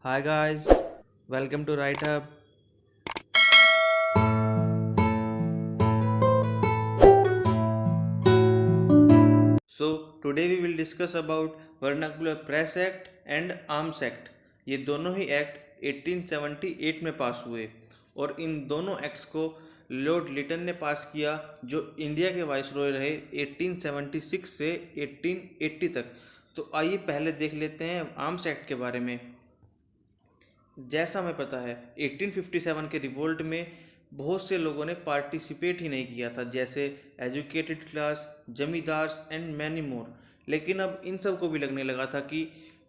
Hi guys, welcome to Right Hub. So today we will discuss about Vernacular Press Act and Arms Act. ये दोनों ही act 1878 में पास हुए और इन दोनों acts को लॉर्ड लिटन ने पास किया जो इंडिया के वाइसरॉय रहे 1876 से 1880 तक। तो आइए पहले देख लेते हैं आर्म्स एक्ट के बारे में। जैसा हमें पता है 1857 के रिवोल्ट में बहुत से लोगों ने पार्टिसिपेट ही नहीं किया था, जैसे educated class, zamindars and many more. लेकिन अब इन सब को भी लगने लगा था कि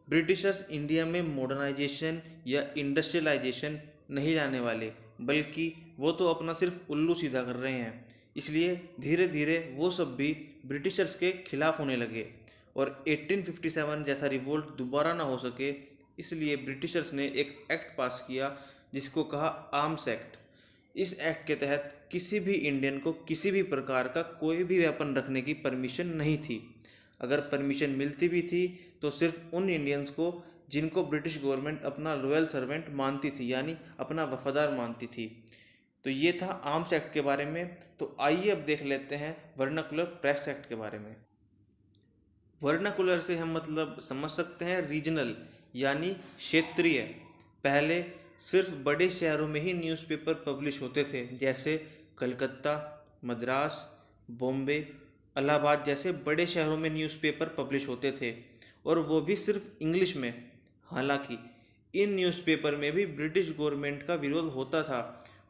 ब्रिटिशर्स इंडिया में मॉडर्नाइजेशन या इंडस्ट्रियलाइजेशन नहीं लाने वाले, बल्कि वो तो अपना सिर्फ उल्लू सीधा कर रहे हैं। इसलिए धीरे धीरे वो सब भी ब्रिटिशर्स के खिलाफ होने लगे और 1857 जैसा रिवोल्ट दोबारा ना हो सके, इसलिए ब्रिटिशर्स ने एक एक्ट पास किया जिसको कहा आर्म्स एक्ट। इस एक्ट के तहत किसी भी इंडियन को किसी भी प्रकार का कोई भी वेपन रखने की परमिशन नहीं थी। अगर परमिशन मिलती भी थी तो सिर्फ उन इंडियंस को जिनको ब्रिटिश गवर्नमेंट अपना लॉयल सर्वेंट मानती थी, यानी अपना वफादार मानती थी। तो ये था आर्म्स एक्ट के बारे में। तो आइए अब देख लेते हैं वर्नाकुलर प्रेस एक्ट के बारे में। वर्नाकुलर से हम मतलब समझ सकते हैं रीजनल, यानी क्षेत्रीय। पहले सिर्फ बड़े शहरों में ही न्यूज़पेपर पब्लिश होते थे, जैसे कलकत्ता, मद्रास, बॉम्बे, इलाहाबाद जैसे बड़े शहरों में न्यूज़पेपर पब्लिश होते थे, और वो भी सिर्फ इंग्लिश में। हालांकि इन न्यूज़पेपर में भी ब्रिटिश गवर्नमेंट का विरोध होता था।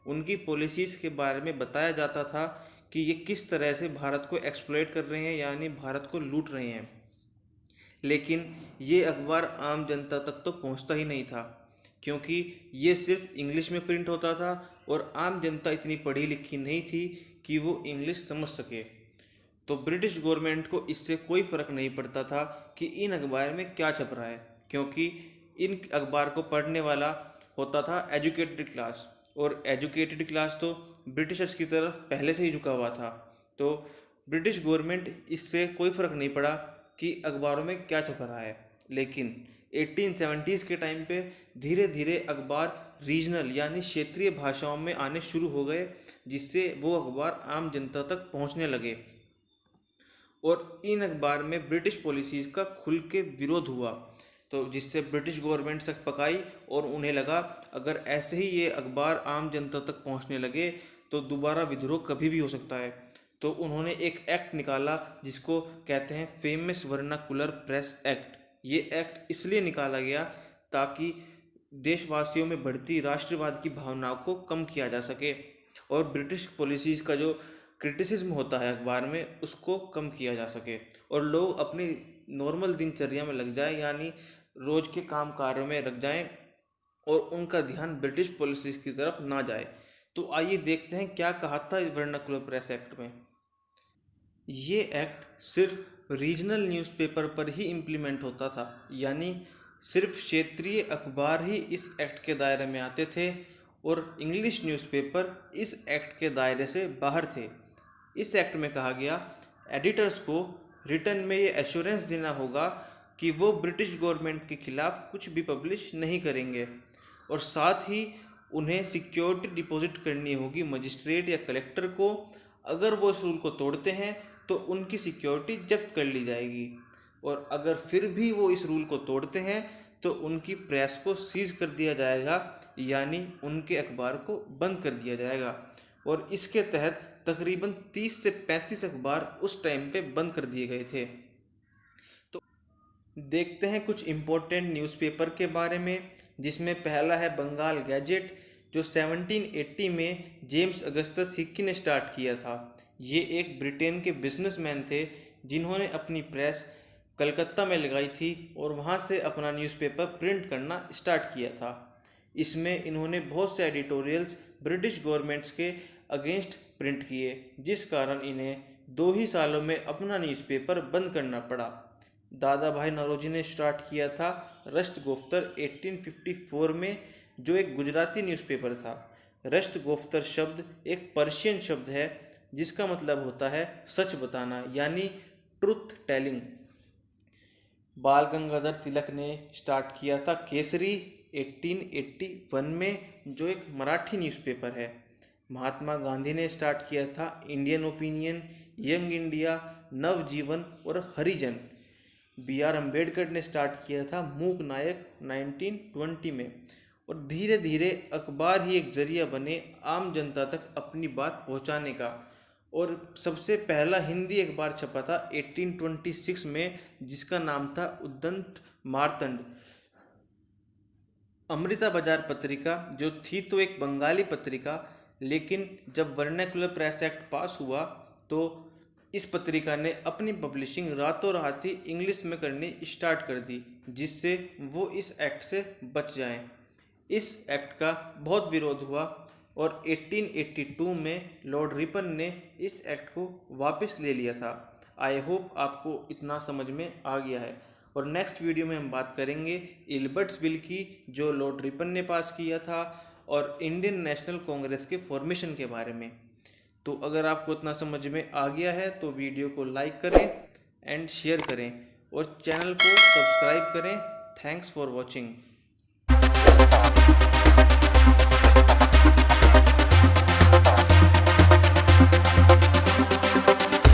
उनकी पॉलिसीज़ के बारे में बताया जाता था कि ये किस तरह से भारत को एक्सप्लॉइट कर रहे हैं, यानी भारत को लूट रहे हैं। लेकिन ये अखबार आम जनता तक तो पहुंचता ही नहीं था, क्योंकि ये सिर्फ इंग्लिश में प्रिंट होता था और आम जनता इतनी पढ़ी लिखी नहीं थी कि वो इंग्लिश समझ सके। तो ब्रिटिश गवर्नमेंट को इससे कोई फ़र्क नहीं पड़ता था कि इन अखबार में क्या छप रहा है, क्योंकि इन अखबार को पढ़ने वाला होता था एजुकेटेड क्लास, और एजुकेटेड क्लास तो ब्रिटिशर्स की तरफ पहले से ही झुका हुआ था। तो ब्रिटिश गवर्नमेंट इससे कोई फ़र्क नहीं पड़ा कि अखबारों में क्या छप रहा है। लेकिन 1870s के टाइम पे धीरे धीरे अखबार रीजनल यानी क्षेत्रीय भाषाओं में आने शुरू हो गए, जिससे वो अखबार आम जनता तक पहुंचने लगे और इन अखबार में ब्रिटिश पॉलिसीज़ का खुल के विरोध हुआ। तो जिससे ब्रिटिश गवर्नमेंट सक पकाई और उन्हें लगा अगर ऐसे ही ये अखबार आम जनता तक पहुंचने लगे तो दोबारा विद्रोह कभी भी हो सकता है। तो उन्होंने एक एक्ट निकाला जिसको कहते हैं फेमस वर्नाकुलर प्रेस एक्ट। ये एक्ट इसलिए निकाला गया ताकि देशवासियों में बढ़ती राष्ट्रवाद की भावनाओं को कम किया जा सके और ब्रिटिश पॉलिसीज़ का जो क्रिटिसिज्म होता है अखबार में उसको कम किया जा सके और लोग अपनी नॉर्मल दिनचर्या में लग जाए, यानी रोज़ के काम कार्यों में लग जाएं और उनका ध्यान ब्रिटिश पॉलिसीज़ की तरफ ना जाए। तो आइए देखते हैं क्या कहा था वर्नाकुलर प्रेस एक्ट में। ये एक्ट सिर्फ रीजनल न्यूज़पेपर पर ही इम्प्लीमेंट होता था, यानी सिर्फ क्षेत्रीय अखबार ही इस एक्ट के दायरे में आते थे और इंग्लिश न्यूज़पेपर इस एक्ट के दायरे से बाहर थे। इस एक्ट में कहा गया एडिटर्स को रिटर्न में ये एश्योरेंस देना होगा कि वो ब्रिटिश गवर्नमेंट के खिलाफ कुछ भी पब्लिश नहीं करेंगे, और साथ ही उन्हें सिक्योरिटी डिपॉजिट करनी होगी मजिस्ट्रेट या कलेक्टर को। अगर वो इस रूल को तोड़ते हैं तो उनकी सिक्योरिटी जब्त कर ली जाएगी, और अगर फिर भी वो इस रूल को तोड़ते हैं तो उनकी प्रेस को सीज कर दिया जाएगा, यानी उनके अखबार को बंद कर दिया जाएगा। और इसके तहत तकरीबन 30 से 35 अखबार उस टाइम पे बंद कर दिए गए थे। तो देखते हैं कुछ इम्पोर्टेंट न्यूज़पेपर के बारे में, जिसमें पहला है बंगाल गैजेट, जो 1780 में जेम्स अगस्टस हिक्की ने स्टार्ट किया था। ये एक ब्रिटेन के बिजनेसमैन थे जिन्होंने अपनी प्रेस कलकत्ता में लगाई थी और वहाँ से अपना न्यूज़पेपर प्रिंट करना स्टार्ट किया था। इसमें इन्होंने बहुत से एडिटोरियल्स ब्रिटिश गवर्नमेंट्स के अगेंस्ट प्रिंट किए, जिस कारण इन्हें 2 ही सालों में अपना न्यूज़पेपर बंद करना पड़ा। दादा भाई नौरोजी ने स्टार्ट किया था रश्त गोफ्तर 1854 में, जो एक गुजराती न्यूज़पेपर था। रश्त गोफ्तर शब्द एक पर्शियन शब्द है जिसका मतलब होता है सच बताना, यानी ट्रुथ टेलिंग। बाल गंगाधर तिलक ने स्टार्ट किया था केसरी, 1881 में, जो एक मराठी न्यूज़पेपर है। महात्मा गांधी ने स्टार्ट किया था इंडियन ओपिनियन, यंग इंडिया, नवजीवन और हरिजन। बी आर अम्बेडकर ने स्टार्ट किया था मूक नायक 1920 में। और धीरे धीरे अखबार ही एक जरिया बने आम जनता तक अपनी बात पहुंचाने का। और सबसे पहला हिंदी अखबार छपा था 1826 में, जिसका नाम था उद्दंत मार्तंड। अमृता बाजार पत्रिका जो थी तो एक बंगाली पत्रिका, लेकिन जब वर्नाक्युलर प्रेस एक्ट पास हुआ तो इस पत्रिका ने अपनी पब्लिशिंग रातों रात ही इंग्लिश में करनी स्टार्ट कर दी, जिससे वो इस एक्ट से बच जाएं। इस एक्ट का बहुत विरोध हुआ और 1882 में लॉर्ड रिपन ने इस एक्ट को वापस ले लिया था। आई होप आपको इतना समझ में आ गया है। और नेक्स्ट वीडियो में हम बात करेंगे इल्बर्ट्स बिल की, जो लॉर्ड रिपन ने पास किया था, और इंडियन नेशनल कांग्रेस के फॉर्मेशन के बारे में। तो अगर आपको इतना समझ में आ गया है तो वीडियो को लाइक करें एंड शेयर करें और चैनल को सब्सक्राइब करें। Thanks for watching.